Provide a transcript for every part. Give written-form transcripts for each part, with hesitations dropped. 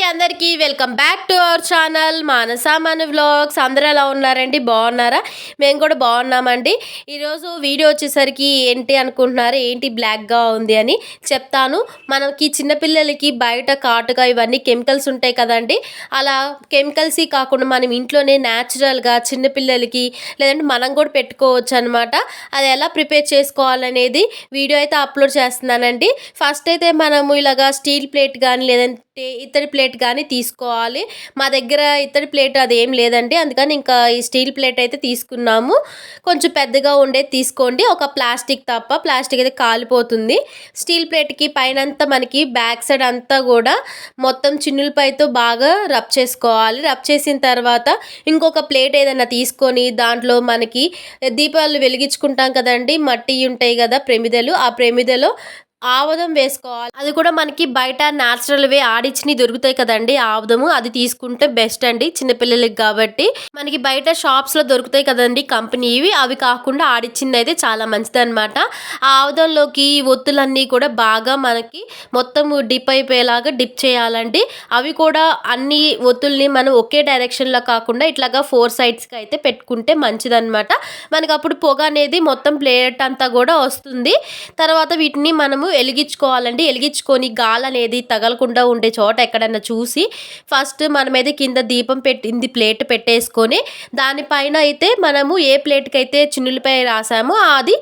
అందరికీ welcome back to our channel Manasa Mana vlogs. అందరూ ఎలా ఉన్నారండి? బాగున్నారా? మేము కూడా బాగున్నామండి. ఈరోజు వీడియో వచ్చేసరికి ఏంటి అనుకుంటున్నారు, ఏంటి బ్లాక్గా ఉంది అని చెప్తాను. మనకి చిన్నపిల్లలకి బయట కాటుగా ఇవన్నీ కెమికల్స్ ఉంటాయి కదండి. అలా కెమికల్స్ కాకుండా మనం ఇంట్లోనే న్యాచురల్గా చిన్నపిల్లలకి లేదంటే మనం కూడా పెట్టుకోవచ్చు అనమాట. అది ఎలా ప్రిపేర్ చేసుకోవాలనేది వీడియో అయితే అప్లోడ్ చేస్తున్నానండి. ఫస్ట్ అయితే మనము ఇలాగా స్టీల్ ప్లేట్ కానీ లేదంటే ఇత్తడి ప్లేట్ కానీ తీసుకోవాలి. మా దగ్గర ఇత్తడి ప్లేట్ అది ఏం లేదండి, అందుకని ఇంకా ఈ స్టీల్ ప్లేట్ అయితే తీసుకున్నాము. కొంచెం పెద్దగా ఉండేది తీసుకోండి, ఒక ప్లాస్టిక్ తప్ప. ప్లాస్టిక్ అయితే కాలిపోతుంది. స్టీల్ ప్లేట్కి పైనంతా మనకి బ్యాక్ సైడ్ అంతా కూడా మొత్తం చిన్నులపైతో బాగా రబ్ చేసుకోవాలి. రబ్ చేసిన తర్వాత ఇంకొక ప్లేట్ ఏదైనా తీసుకొని దాంట్లో మనకి దీపాలు వెలిగించుకుంటాం కదండి, మట్టి ఉంటాయి కదా ప్రమిదలు, ఆ ప్రమిదలో ఆవదం వేసుకోవాలి. అది కూడా మనకి బయట న్యాచురల్వే ఆడిచ్చినవి దొరుకుతాయి కదండి, ఆవదము అది తీసుకుంటే బెస్ట్ అండి చిన్నపిల్లలకి. కాబట్టి మనకి బయట షాప్స్లో దొరుకుతాయి కదండి కంపెనీవి, అవి కాకుండా ఆడిచ్చింది అయితే చాలా మంచిది అనమాట. ఆ ఆవదంలోకి ఒత్తులన్నీ కూడా బాగా మనకి మొత్తం డిప్ అయిపోయేలాగా డిప్ చేయాలండి. అవి కూడా అన్ని ఒత్తుల్ని మనం ఒకే డైరెక్షన్లో కాకుండా ఇట్లాగా 4 సైడ్స్కి అయితే పెట్టుకుంటే మంచిదన్నమాట. మనకి అప్పుడు పొగ అనేది మొత్తం ప్లేట్ అంతా కూడా వస్తుంది. తర్వాత వీటిని మనము వెలిగించుకోవాలండి. వెలిగించుకొని గాలి అనేది తగలకుండా ఉండే చోట ఎక్కడన్నా చూసి ఫస్ట్ మనమైతే కింద దీపం పెట్టింది ప్లేట్ పెట్టేసుకొని దానిపైన అయితే మనము ఏ ప్లేట్కి అయితే చిన్నులపై రాసామో అది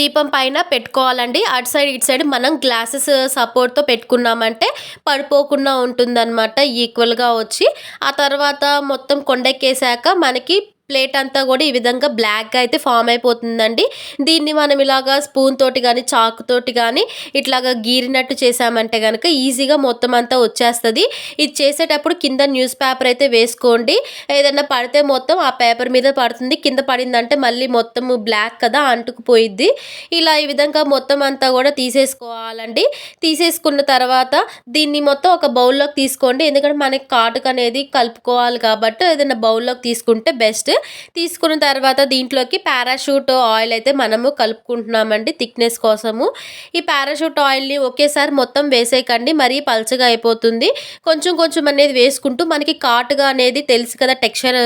దీపం పైన పెట్టుకోవాలండి. అటు సైడ్ ఇటు సైడ్ మనం గ్లాసెస్ సపోర్ట్తో పెట్టుకున్నామంటే పడిపోకుండా ఉంటుందన్నమాట, ఈక్వల్గా వచ్చి. ఆ తర్వాత మొత్తం కొండెక్కేసాక మనకి ప్లేట్ అంతా కూడా ఈ విధంగా బ్లాక్గా అయితే ఫామ్ అయిపోతుందండి. దీన్ని మనం ఇలాగా స్పూన్ తోటి కానీ చాకుతోటి కానీ ఇట్లాగా గీరినట్టు చేసామంటే కనుక ఈజీగా మొత్తం అంతా వచ్చేస్తుంది. ఇది చేసేటప్పుడు కింద న్యూస్ పేపర్ అయితే వేసుకోండి. ఏదైనా పడితే మొత్తం ఆ పేపర్ మీద పడుతుంది, కింద పడిందంటే మళ్ళీ మొత్తం బ్లాక్ కదా అంటుకుపోయిద్ది. ఇలా ఈ విధంగా మొత్తం అంతా కూడా తీసేసుకోవాలండి. తీసేసుకున్న తర్వాత దీన్ని మొత్తం ఒక బౌల్లోకి తీసుకోండి, ఎందుకంటే మనకి కాటుక అనేది కలుపుకోవాలి కాబట్టి ఏదైనా బౌల్లోకి తీసుకుంటే బెస్ట్. తీసుకున్న తర్వాత దీంట్లోకి పారాషూట్ ఆయిల్ అయితే మనము కలుపుకుంటున్నామండి థిక్నెస్ కోసము. ఈ పారాషూట్ ఆయిల్ని ఒకేసారి మొత్తం వేసేయకండి, మరీ పల్చగా అయిపోతుంది. కొంచెం కొంచెం అనేది వేసుకుంటూ మనకి కాటుగా అనేది తెలుసు కదా, టెక్స్చర్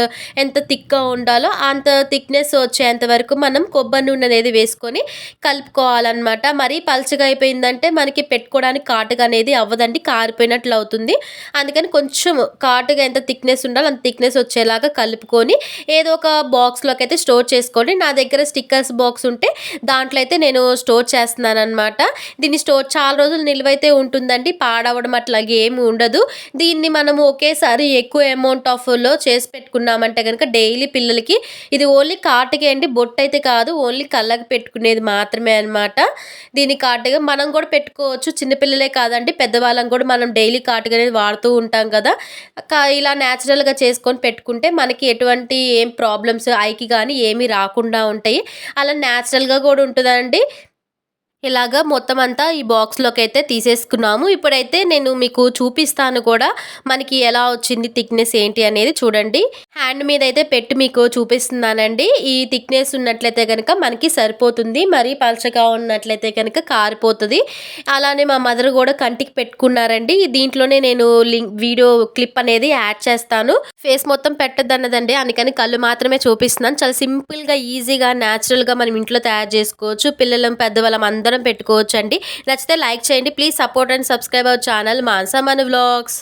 ఎంత థిక్గా ఉండాలో అంత థిక్నెస్ వచ్చేంత వరకు మనం కొబ్బరి నూనె అనేది వేసుకొని కలుపుకోవాలన్నమాట. మరీ పల్చగా అయిపోయిందంటే మనకి పెట్టుకోవడానికి కాటుగా అనేది అవ్వదండి, కారిపోయినట్లు అవుతుంది. అందుకని కొంచెం కాటుగా ఎంత థిక్నెస్ ఉండాలో అంత థిక్నెస్ వచ్చేలాగా కలుపుకొని ఏదో ఒక బాక్స్లోకి అయితే స్టోర్ చేసుకోండి. నా దగ్గర స్టిక్కర్స్ బాక్స్ ఉంటే దాంట్లో అయితే నేను స్టోర్ చేస్తున్నాను అనమాట. దీన్ని చాలా రోజులు నిల్వైతే ఉంటుందండి, పాడవడం అట్లాగే ఏమి ఉండదు. దీన్ని మనము ఒకేసారి ఎక్కువ అమౌంట్ ఆఫ్లో చేసి పెట్టుకున్నామంటే కనుక డైలీ పిల్లలకి ఇది ఓన్లీ కాటుకే అండి, బొట్టు అయితే కాదు, ఓన్లీ కళ్ళకి పెట్టుకునేది మాత్రమే అనమాట. దీని కాటుగా మనం కూడా పెట్టుకోవచ్చు, చిన్నపిల్లలే కాదండి పెద్దవాళ్ళం కూడా మనం డైలీ కాటుగా అనేది వాడుతూ ఉంటాం కదా. ఇలా న్యాచురల్గా చేసుకొని పెట్టుకుంటే మనకి ఎటువంటి ఏం ప్రాబ్లమ్స్ ఐకి కానీ ఏమీ రాకుండా ఉంటాయి. అలా న్యాచురల్గా కూడా ఉంటుందండి. ఇలాగా మొత్తం అంతా ఈ బాక్స్లోకి అయితే తీసేసుకున్నాము. ఇప్పుడైతే నేను మీకు చూపిస్తాను కూడా మనకి ఎలా వచ్చింది థిక్నెస్ ఏంటి అనేది. చూడండి, హ్యాండ్ మీద అయితే పెట్టి మీకు చూపిస్తున్నానండి. ఈ థిక్నెస్ ఉన్నట్లయితే కనుక మనకి సరిపోతుంది, మరీ పలచగా ఉన్నట్లయితే కనుక కారిపోతుంది. అలానే మా మదర్ కూడా కంటికి పెట్టుకున్నారండి. దీంట్లోనే నేను వీడియో క్లిప్ అనేది యాడ్ చేస్తాను. ఫేస్ మొత్తం పెట్టద్దన్నదండి, అందుకని కళ్ళు మాత్రమే చూపిస్తున్నాను. చాలా సింపుల్గా ఈజీగా న్యాచురల్గా మనం ఇంట్లో తయారు చేసుకోవచ్చు. పిల్లలం పెద్దవాళ్ళం అందరం పెట్టుకోవచ్చు అండి. నచ్చితే లైక్ చేయండి. Please support and subscribe our channel Manasa Mana vlogs.